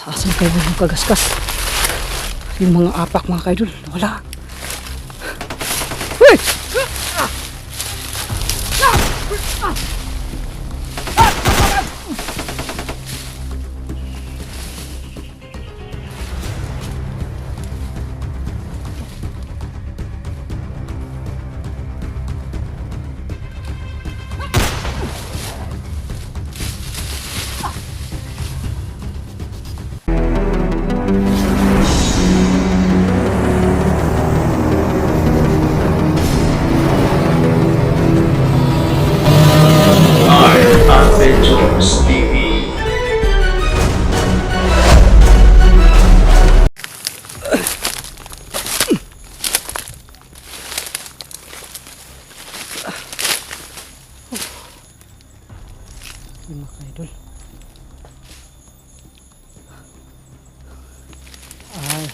Asan kayo yung kagaskas? Yung mga apak mga kaidol, wala. Hey! Adventures TV. Yung mga kaidol. Ay.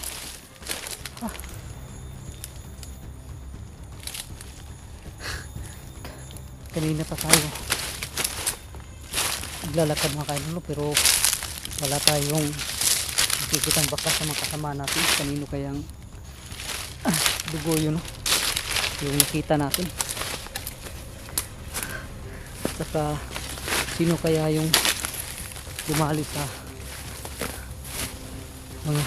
Kanina pa tayo naglalakad mga kaidol, pero wala tayong nakikitang baka sa mga kasama natin. Kanino kayang dugo yun, no? Yung nakita natin. Saka sino kaya yung dumali sa mga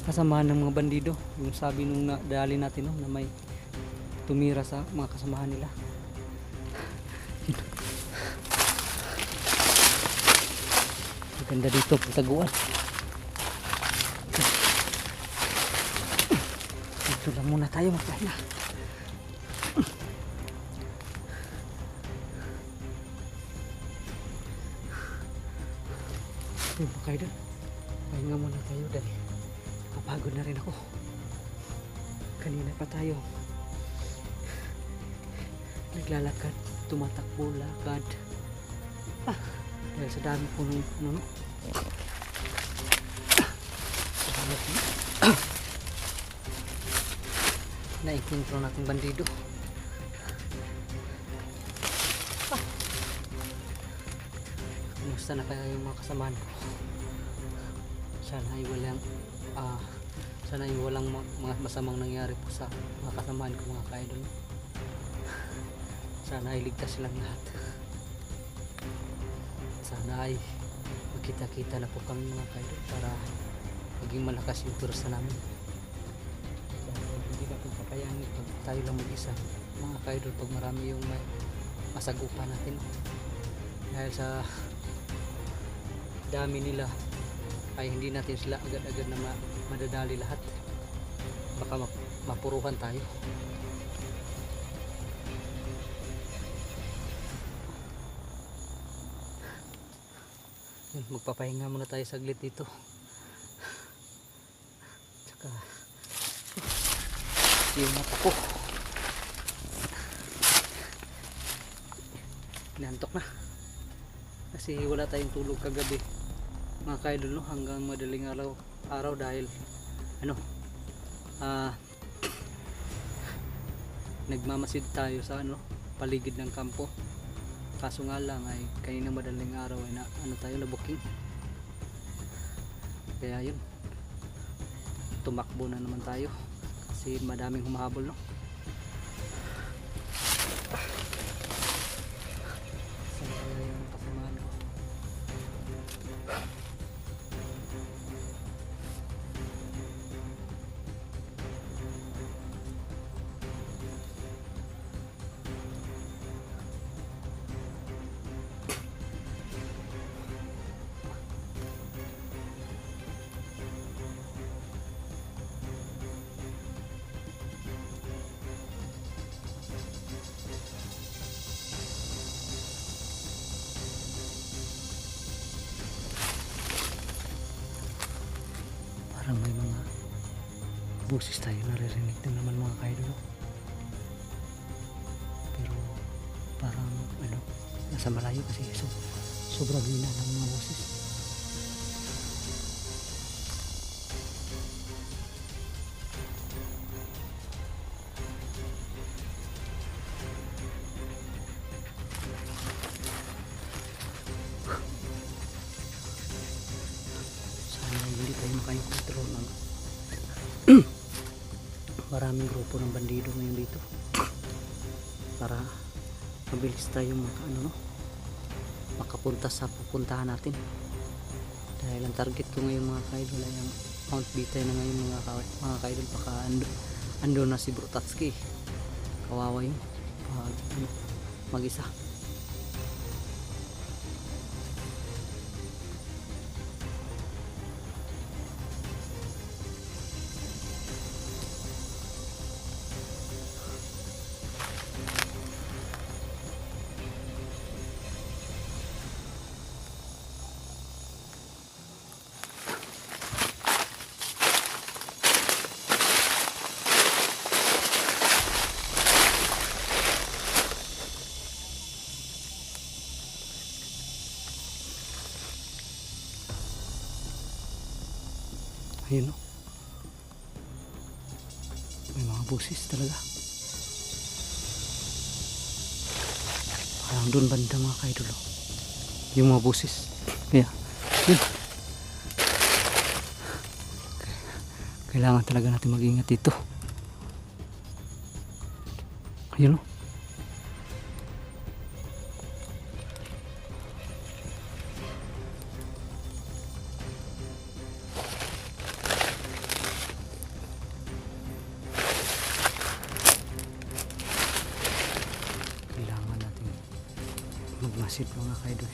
kasamahan ng mga bandido, yung sabi nung dali natin, no, na may tumira sa mga kasamahan nila. Maganda dito pagtaguan. Dito lang muna tayo magpahinga. Ayun mga kaidol, pahinga muna tayo dahil kapagod na rin ako. Kanina pa tayo naglalakad, tumatakbo, lakad. Dahil sa dami po nung ano, na-encounter natin bandido. Kumusta na kaya yung mga kasamaan ko? Sana ay walang mga masamang nangyari po sa mga kasamaan ko, mga kaidol. Sana ay ligtas silang lahat. Sana ay magkita-kita na po kami, mga kaidol, para maging malakas yung kursa namin. Hindi natin kakayanin pag tayo lang mag-isa, mga kaidol, pag marami yung masagupan natin. Dahil sa dami nila ay hindi natin sila agad-agad na madadali lahat. Baka mapuruhan tayo. Magpapahinga muna tayo saglit dito. Tsaka yung mata ko inantok na kasi wala tayong tulog kagabi, mga kaidol, no? Hanggang madaling araw dahil nagmamasid tayo sa paligid ng kampo. Kaso nga lang ay kanina madaling araw ay tayo na booking. Kaya yun, tumakbo na naman tayo kasi madaming humahabol, no? Saan kaya yung kasamaan ko? Parang may mga boses tayo naririnig din naman, mga kaidol, pero parang nasa malayo kasi sobrang hina ng mga boses. tayo makainkontrol ng maraming grupo ng bandido ngayon dito para mabilis tayo makapunta sa pupuntahan natin. Dahil ang target ko ngayon mga kaidol ay ang Mount Bitay na ngayon mga kaidol. Baka ando na si Bro Tatsuki, kawawa yun mag-isa. Ayun o, may mga busis talaga. Parang doon banda mga kaidol o, yung mga busis. Kaya yun, kailangan talaga natin mag-ingat dito. Ayun o, magmasid mga kaidol.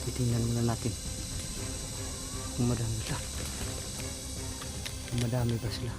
Titingnan muna natin kung madami ba sila.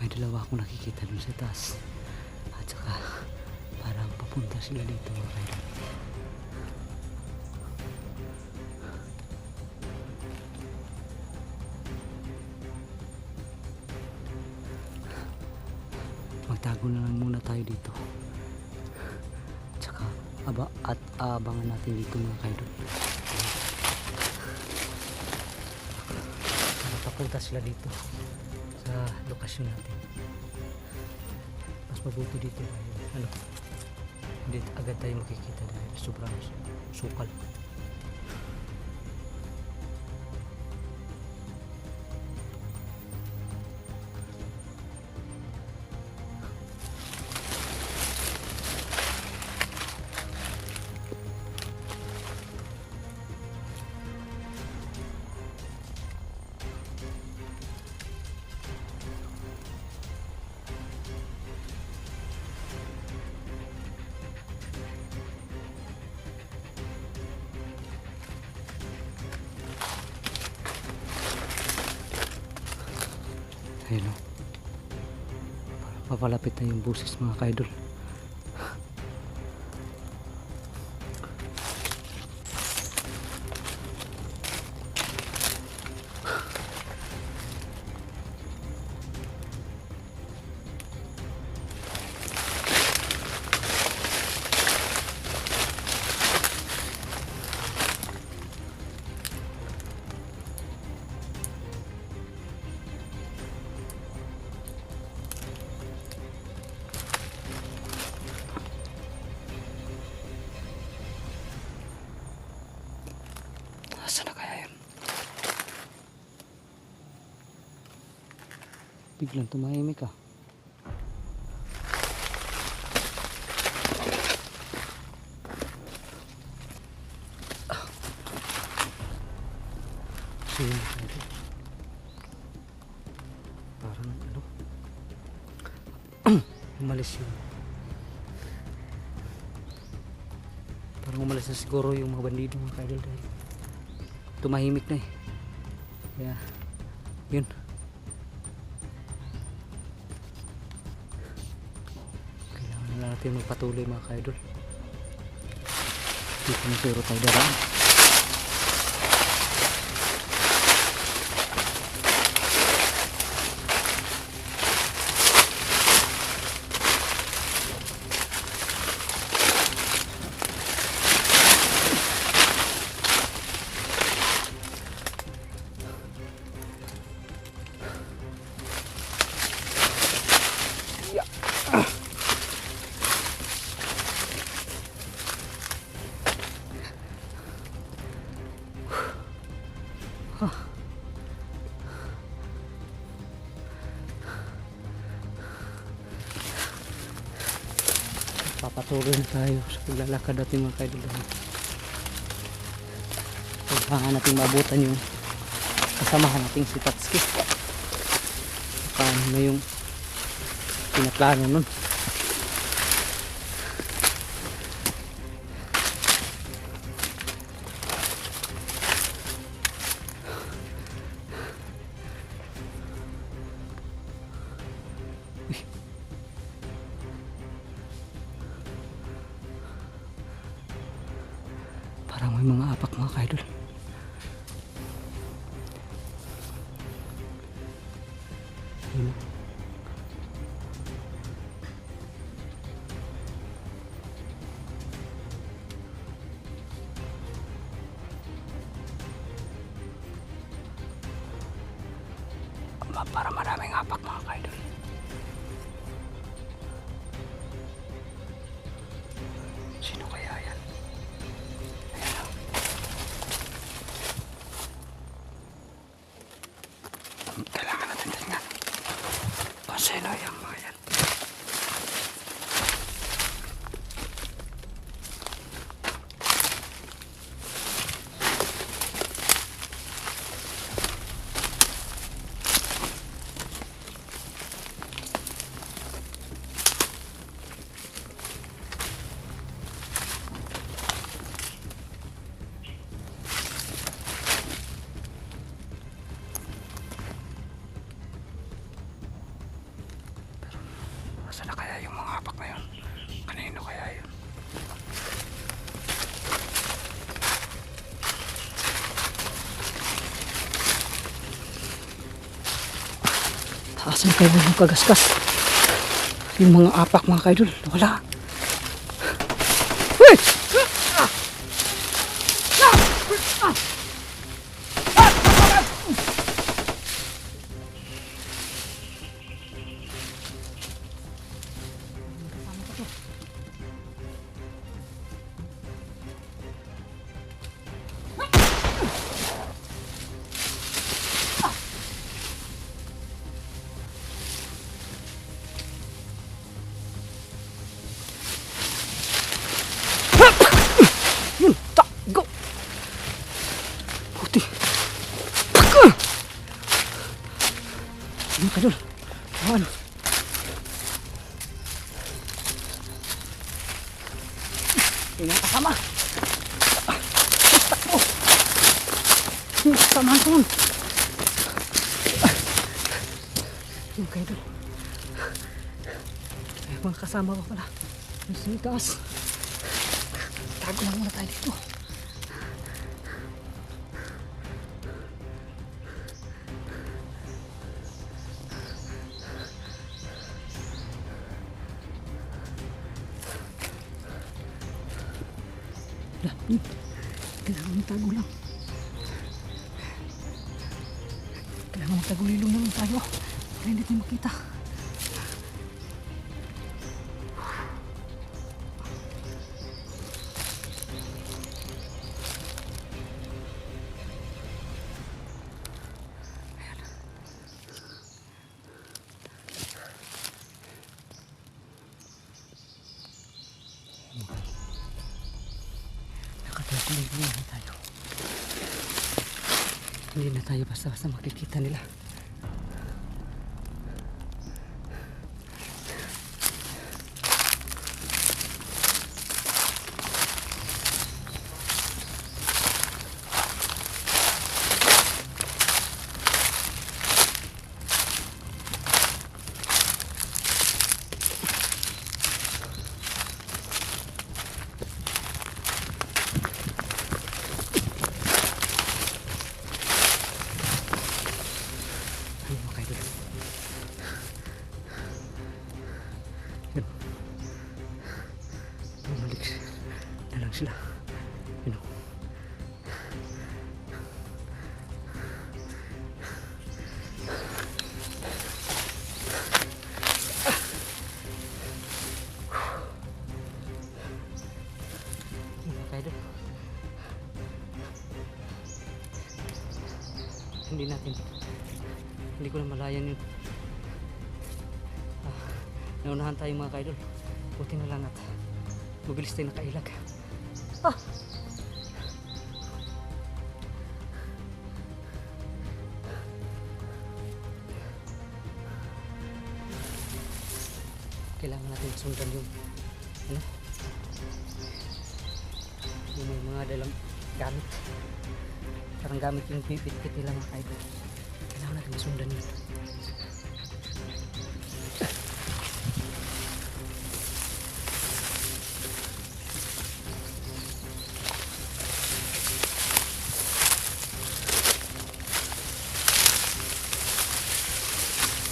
May dalawa akong nakikita dun sa taas, at saka parang papunta sila dito mga kaidol. Magtago na lang muna tayo dito, tsaka abangan natin dito mga kaidol. Papunta sila dito sa lokasyon natin. Mas mabuti dito hindi agad tayo makikita dahil sobrang sukal. Ayun o. Papalapit na yung busis mga kaidol. Asa na kaya yun? Biglang tumahimik ah. So yun, parang ano umalis yun. Parang umalis na siguro yung mga bandido mga kaidol dahil tumahimik na eh. Kaya yun, kailangan na natin magpatuloy mga kaidol. Dito na siguro tayo daraan. Papatuloy na tayo sa paglalakad natin mga kaidol. Kailangan natin maabutan yung kasamahan nating si Tatsuki. Paano na yung pinaplano nun. Parang may mga apak mga kaidol. Ayun. Para maraming apak mga kaidol. Sino kaya yan? Kailangan natin tingnan kung sino yung mga yan. Saan na kaya yung mga apak na yun? Kanino kaya yun? Asan kaya yung kagaskas? Yung mga apak mga kaidol, wala. Uy! Yun, go! Puti. Ano ka doon? Ano? Yung kasama. Takbo. Yung kasama doon. natin mga idol. Ay, mga kasama ko pala. Yung sa taas. Tago lang muna tayo dito. Kailangan magtago lang. Kailangan magtagulilong naman tayo para hindi tayo makita. Nakatagulilong naman tayo. Hindi na tayo basta-basta makikita nila. Bumalik na lang sila. Yun o. Hindi ko na malayan yun. Naunahan tayo mga kaidol. Buti na lang at mabilis tayo nakailag. Kailangan natin sundan yung yung may mga dalang gamit. Parang gamit yung bibit-bit nila mga kaidol. Kailangan natin sundan yun.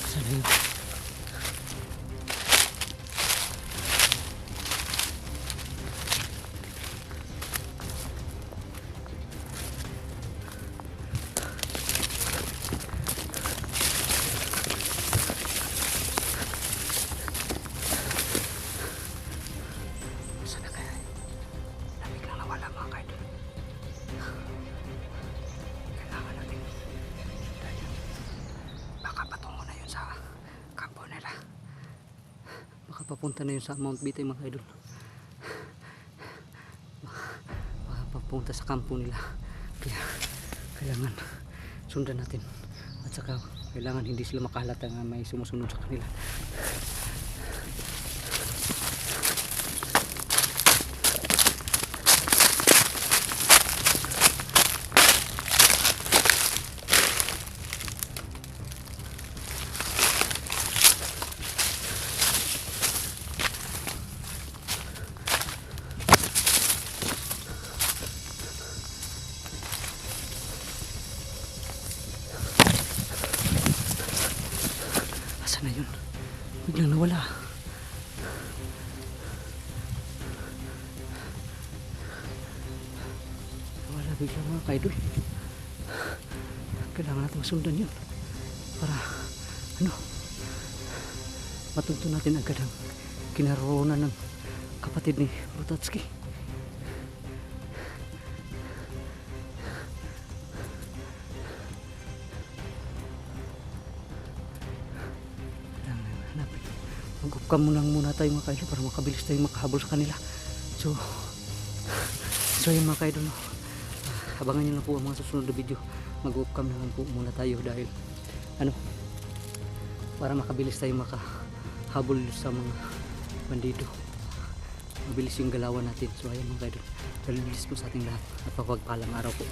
Sana yun. Papunta na yun sa Mount Bitay mga idol. Papunta sa kampo nila. Kaya kailangan sundan natin. At saka kailangan hindi sila makahalata na may sumusunod sa kanila. Na yun, biglang nawala. Nawala biglang mga kaidol. Kailangan natin masundan yun para matunto natin agad ang kinaroroonan ng kapatid ni Brutatski. Mag-upcam muna tayo mga kaidol para makabilis tayo makahabol sa kanila. So yun mga kaidol, abangan nyo lang po ang mga susunod na video. Mag-upcam na lang po muna tayo dahil para makabilis tayo makahabol sa mga bandido. Mabilis yung galawan natin. So ayun mga kaidol, dalilis po sa ating lahat at pagpagpalang araw po.